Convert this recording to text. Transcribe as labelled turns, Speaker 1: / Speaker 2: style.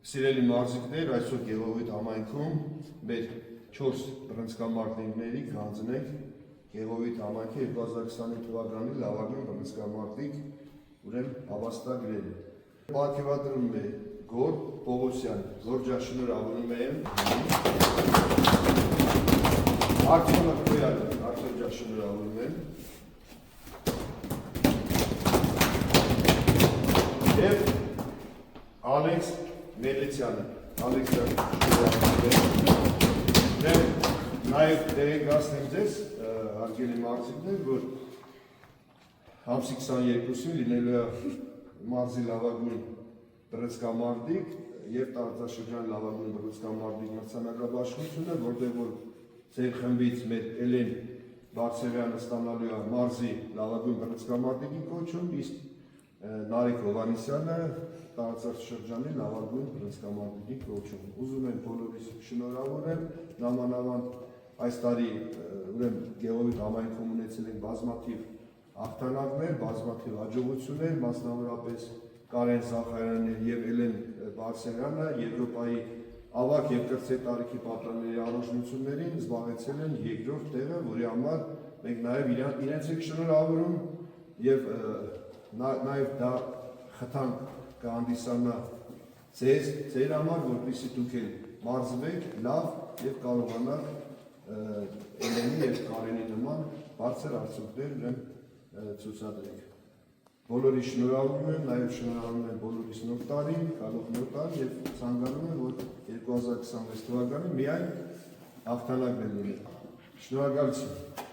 Speaker 1: Սիրելի մարզիկներ, այսօր Գեղովիտ համայնքում մեր 4 բռնցքամարտիկների գանձնենք Գեղովիտ համայնքի 2025 թվականի լավագույն բռնցքամարտիկ ուրեմն հավաստագրել։ Պարգևատրում է Գոր Պողոսյան, շնորհավորում եմ Արտյոմ Արտյոմ շնորհավորում եմ եւ Ալեքս Մելիցյանը, նաև տեղեկացնեմ ձեզ, հարգելի մարզիկներ, որ ամսի 22-ին լինելու է մարզի լավագույն բռնցքամարտիկ եւ տարածաշրջանի լավագույն բռնցքամարտիկ մրցանակաբաշխությունը, որտեղ որ ձեր խմբից մեր Էլեն Բարսեղյանը ստանալու է մարզի լավագույն բռնցքամարտիկի կոչում, իսկ Նարեկ Հովհաննիսյանը տարածաշրջանի լավագույն բռնցքամարտիկի կոչում։ Ուզում եմ բոլորիս շնորհավորել, նամանավանդ այս տարի ուրեմն Գեղովիտ համայնքում ունեցել ենք բազմաթիվ հաղթանակներ, բազմաթիվ հաջողություններ, մասնավորապես Կարեն Զախարյանը եւ Էլեն Բարսեղյանը Եվրոպայի ավագ եւ կրտսեր տարիքի պատանների առաջնություններին զբաղեցել են երկրորդ տեղը, որի համար մենք նաեւ իրենց ենք շնորհավորում եւ նաև դա խթան կհանդիսանա ձեր համար, որպեսզի դուք էլ մարզվեք լավ եւ կարողանաք Էլենի եւ Կարենի նման բարձր արդյունքներ ցուցադրեք։ Բոլորի շնորհավորում եմ, նաև շնորհավորում եմ բոլորիս նոր տարի, καλող նոր տարի եւ ցանկանում եմ, որ 2026 թվականին միայն հաղթանակներ լինեն։ Շնորհակալություն։